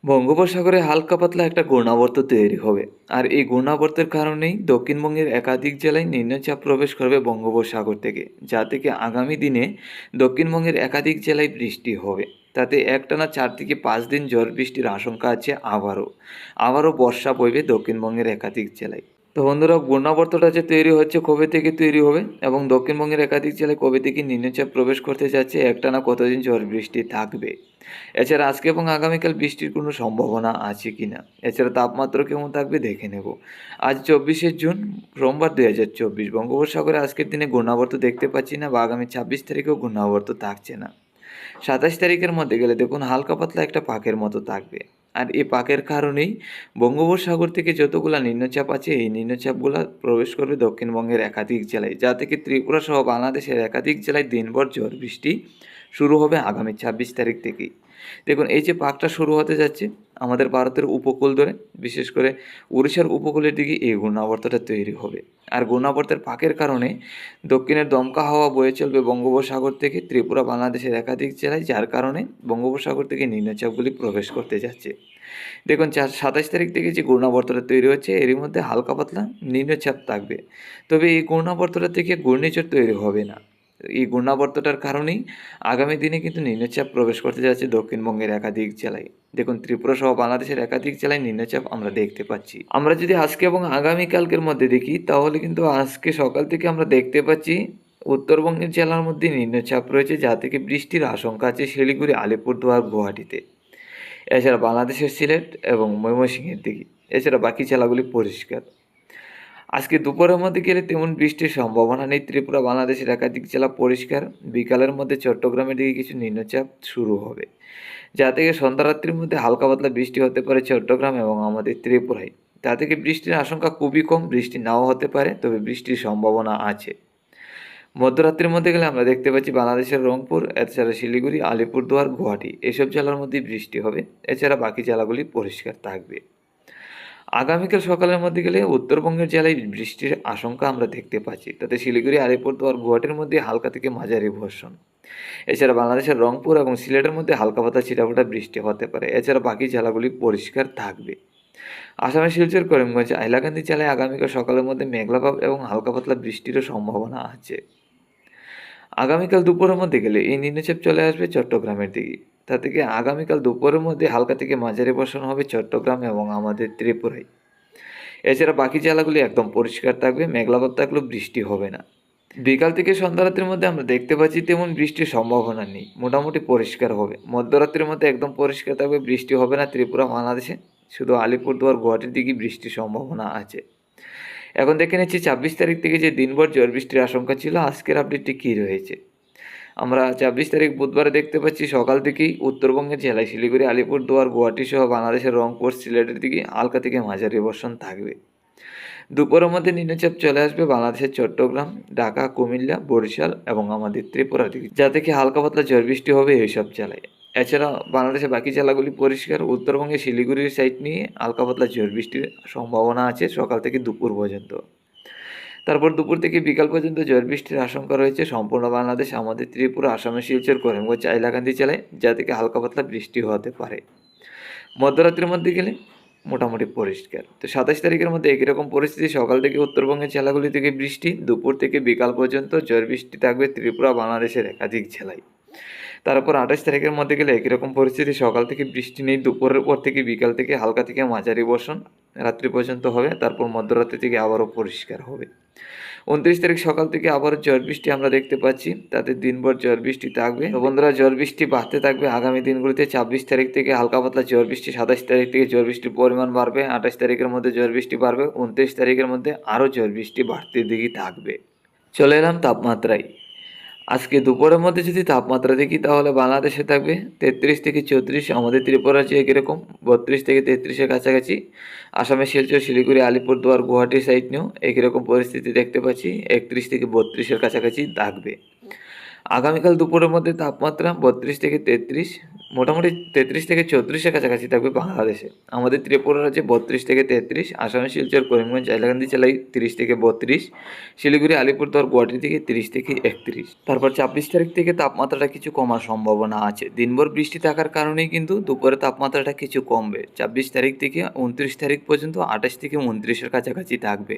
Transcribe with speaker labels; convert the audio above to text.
Speaker 1: বঙ্গোপসাগরে হালকা পাতলা একটা ঘূর্ণাবর্ত তৈরি হবে। আর এই ঘূর্ণাবর্তের কারণেই দক্ষিণবঙ্গের একাধিক জেলায় নিম্নচাপ প্রবেশ করবে বঙ্গোপসাগর থেকে, যা থেকে আগামী দিনে দক্ষিণবঙ্গের একাধিক জেলায় বৃষ্টি হবে। তাতে একটানা 4 থেকে 5 দিন ঝড় বৃষ্টির আশঙ্কা আছে। আবারও বর্ষা বইবে দক্ষিণবঙ্গের একাধিক জেলায়। তো বন্ধুরা, ঘূর্ণাবর্তটা যে তৈরি হচ্ছে কবে থেকে তৈরি হবে এবং দক্ষিণবঙ্গের একাধিক জেলায় কবে থেকে নিম্নচাপ প্রবেশ করতে যাচ্ছে, একটানা কতদিন ঝড় বৃষ্টি থাকবে, এছাড়া আজকে এবং আগামীকাল বৃষ্টির কোনো সম্ভাবনা আছে কিনা, এছাড়া তাপমাত্রা কেমন থাকবে দেখে নেব। আজ 24শে জুন, সোমবার 2024। বঙ্গোপসাগরে আজকের দিনে ঘূর্ণাবর্ত দেখতে পাচ্ছি না, বা আগামী 26 তারিখেও ঘূর্ণাবর্ত থাকছে না। 27 তারিখের মধ্যে গেলে দেখুন হালকা পাতলা একটা পাকের মতো থাকবে। আর এই পাকের কারণেই বঙ্গোপসাগর থেকে যতগুলা নিম্নচাপ আছে, এই নিম্নচাপগুলো প্রবেশ করবে দক্ষিণবঙ্গের একাধিক জেলায়, যা থেকে ত্রিপুরা সহ বাংলাদেশের একাধিক জেলায় দিনভর ঝড় বৃষ্টি শুরু হবে আগামী 26 তারিখ থেকেই। দেখুন এই যে পাকটা শুরু হতে যাচ্ছে আমাদের ভারতের উপকূল ধরে, বিশেষ করে উড়িষ্যার উপকূলের দিকে এই ঘূর্ণাবর্তটা তৈরি হবে। আর ঘূর্ণাবর্তের পাকের কারণে দক্ষিণের দমকা হাওয়া বয়ে চলবে বঙ্গোপসাগর থেকে ত্রিপুরা বাংলাদেশের একাধিক জেলায়, যার কারণে বঙ্গোপসাগর থেকে নিম্নচাপগুলি প্রবেশ করতে যাচ্ছে। দেখুন 27 তারিখ থেকে যে ঘূর্ণাবর্তটা তৈরি হচ্ছে, এরই মধ্যে হালকা পাতলা নিম্নচাপ থাকবে। তবে এই ঘূর্ণাবর্তটা থেকে ঘূর্ণিঝড় তৈরি হবে না। এই ঘূর্ণাবর্তটার কারণেই আগামী দিনে কিন্তু নিম্নচাপ প্রবেশ করতে যাচ্ছে দক্ষিণবঙ্গের একাধিক জেলায়। দেখুন ত্রিপুরা সহ বাংলাদেশের একাধিক জেলায় নিম্নচাপ আমরা দেখতে পাচ্ছি। আমরা যদি আজকে এবং আগামীকালকের মধ্যে দেখি, তাহলে কিন্তু আজকে সকাল থেকে আমরা দেখতে পাচ্ছি উত্তরবঙ্গের জেলার মধ্যে নিম্নচাপ রয়েছে, যা থেকে বৃষ্টির আশঙ্কা আছে শিলিগুড়ি, আলিপুরদুয়ার, গুয়াহাটিতে। এছাড়া বাংলাদেশের সিলেট এবং ময়মনসিংহের দিকে। এছাড়া বাকি জেলাগুলি পরিষ্কার। আজকে দুপুরের মধ্যে গেলে তেমন বৃষ্টির সম্ভাবনা নেই। ত্রিপুরা বাংলাদেশের একাধিক জেলা পরিষ্কার। বিকালের মধ্যে চট্টগ্রামের দিকে কিছু নিম্নচাপ শুরু হবে, যা থেকে সন্ধ্যারাত্রির মধ্যে হালকা পাতলা বৃষ্টি হতে পারে চট্টগ্রাম এবং আমাদের ত্রিপুরায়। তা থেকে বৃষ্টির আশঙ্কা খুবই কম, বৃষ্টি নাও হতে পারে, তবে বৃষ্টির সম্ভাবনা আছে। মধ্যরাত্রির মধ্যে গেলে আমরা দেখতে পাচ্ছি বাংলাদেশের রংপুর, এছাড়া শিলিগুড়ি, আলিপুরদুয়ার, গুয়াহাটি এসব জেলার মধ্যে বৃষ্টি হবে। এছাড়া বাকি জেলাগুলি পরিষ্কার থাকবে। আগামীকাল সকালের মধ্যে গেলে উত্তরবঙ্গের জেলায় বৃষ্টির আশঙ্কা আমরা দেখতে পাচ্ছি। তাতে শিলিগুড়ি, আলিপুরদুয়ার, গুয়াহাটির মধ্যে হালকা থেকে মাঝারি বর্ষণ। এছাড়া বাংলাদেশের রংপুর এবং সিলেটের মধ্যে হালকা পাতলা ছিটাফোঁটা বৃষ্টি হতে পারে। এছাড়া বাকি জেলাগুলি পরিষ্কার থাকবে। আসামের শিলচর, করিমগঞ্জ, হাইলাকান্দি জেলায় আগামীকাল সকালের মধ্যে মেঘলাভাব এবং হালকা পাতলা বৃষ্টিরও সম্ভাবনা আছে। আগামীকাল দুপুরের মধ্যে গেলে এই নিম্নচাপ চলে আসবে চট্টগ্রামের দিকে। তা থেকে আগামীকাল দুপুরের মধ্যে হালকা থেকে মাঝারি বর্ষণ হবে চট্টগ্রাম এবং আমাদের ত্রিপুরায়। এছাড়া বাকি জেলাগুলি একদম পরিষ্কার থাকবে, মেঘলাভাব থাকলেও বৃষ্টি হবে না। বিকাল থেকে সন্ধ্যারাত্রির মধ্যে আমরা দেখতে পাচ্ছি তেমন বৃষ্টির সম্ভাবনা নেই, মোটামুটি পরিষ্কার হবে। মধ্যরাত্রির মধ্যে একদম পরিষ্কার থাকবে, বৃষ্টি হবে না ত্রিপুরা বাংলাদেশে, শুধু আলিপুরদুয়ার, গুয়াহাটির দিকে বৃষ্টির সম্ভাবনা আছে। এখন দেখে নিচ্ছি 26 তারিখ থেকে যে দিনভর ঝড় বৃষ্টির আশঙ্কা ছিল, আজকের আপডেটটি কী রয়েছে। আমরা 26 তারিখ বুধবারে দেখতে পাচ্ছি সকাল থেকেই উত্তরবঙ্গের জেলায় শিলিগুড়ি, আলিপুরদুয়ার, গুয়াহাটি সহ বাংলাদেশের রংপুর, সিলেটের দিকে হালকা থেকে মাঝারি বর্ষণ থাকবে। দুপুরের মধ্যে নিম্নচাপ চলে আসবে বাংলাদেশের চট্টগ্রাম, ঢাকা, কুমিল্লা, বরিশাল এবং আমাদের ত্রিপুরার দিকে, যা থেকে হালকা পাতলা ঝড় বৃষ্টি হবে এইসব জেলায়। এছাড়া বাংলাদেশের বাকি জেলাগুলি পরিষ্কার। উত্তরবঙ্গে শিলিগুড়ির সাইড নিয়ে হালকা পাতলা ঝড় বৃষ্টির সম্ভাবনা আছে সকাল থেকে দুপুর পর্যন্ত। তারপর দুপুর থেকে বিকাল পর্যন্ত ঝড় বৃষ্টির আশঙ্কা রয়েছে সম্পূর্ণ বাংলাদেশ, আমাদের ত্রিপুরা, আসামের শিলচর, করিমগঞ্জ, হাইলাকান্দি জেলায়, যা থেকে হালকা পাতলা বৃষ্টি হতে পারে। মধ্যরাত্রির মধ্যে গেলে মোটামুটি পরিষ্কার। তো 27 তারিখের মধ্যে একই রকম পরিস্থিতি, সকাল থেকে উত্তরবঙ্গের জেলাগুলি থেকে বৃষ্টি, দুপুর থেকে বিকাল পর্যন্ত ঝড় বৃষ্টি থাকবে ত্রিপুরা বাংলাদেশের একাধিক জেলায়। তারপর 28 তারিখের মধ্যে গেলে একই রকম পরিস্থিতি, সকাল থেকে বৃষ্টি নেই, দুপুরের পর থেকে বিকাল থেকে হালকা থেকে মাঝারি বর্ষণ রাত্রি পর্যন্ত হবে, তারপর মধ্যরাত্রি থেকে আবারও পরিষ্কার হবে। 29 তারিখ সকাল থেকে আবারও ঝড় বৃষ্টি আমরা দেখতে পাচ্ছি, তাতে দিনভর ঝড় বৃষ্টি থাকবে। তো বন্ধুরা, ঝড় বৃষ্টি বাড়তে থাকবে আগামী দিনগুলিতে। 26 তারিখ থেকে হালকা পাতলা ঝড় বৃষ্টি, 27 তারিখ থেকে ঝড় বৃষ্টির পরিমাণ বাড়বে, 28 তারিখের মধ্যে ঝড় বৃষ্টি বাড়বে, 29 তারিখের মধ্যে আরও ঝড় বৃষ্টি বাড়তে দিকে থাকবে। চলে এলাম তাপমাত্রায়। আজকে দুপুরের মধ্যে যদি তাপমাত্রা দেখি, তাহলে বাংলাদেশে থাকবে 33 থেকে 34, আমাদের ত্রিপুরা যে একই রকম 32 থেকে 33-এর কাছাকাছি। আসামের শিলচর, শিলিগুড়ি, আলিপুরদুয়ার, গুয়াহাটি সাইড নিয়েও একই রকম পরিস্থিতি দেখতে পাচ্ছি, 31 থেকে 32-এর কাছাকাছি থাকবে। আগামীকাল দুপুরের মধ্যে তাপমাত্রা 32 থেকে 33, মোটামুটি 33 থেকে 34-এর কাছাকাছি থাকবে বাংলাদেশে। আমাদের ত্রিপুরা রাজ্যে 32 থেকে 33, আসামে শিলচর, করিমগঞ্জ, হাইলাকান্দি জেলায় 30 থেকে 32, শিলিগুড়ি, আলিপুরদুয়ার, গুয়াহাটি থেকে 30 থেকে 31। তারপর 26 তারিখ থেকে তাপমাত্রাটা কিছু কমার সম্ভাবনা আছে। দিনভর বৃষ্টি থাকার কারণেই কিন্তু দুপুরে তাপমাত্রাটা কিছু কমবে। 26 তারিখ থেকে 29 তারিখ পর্যন্ত 28 থেকে 29-এর কাছাকাছি থাকবে।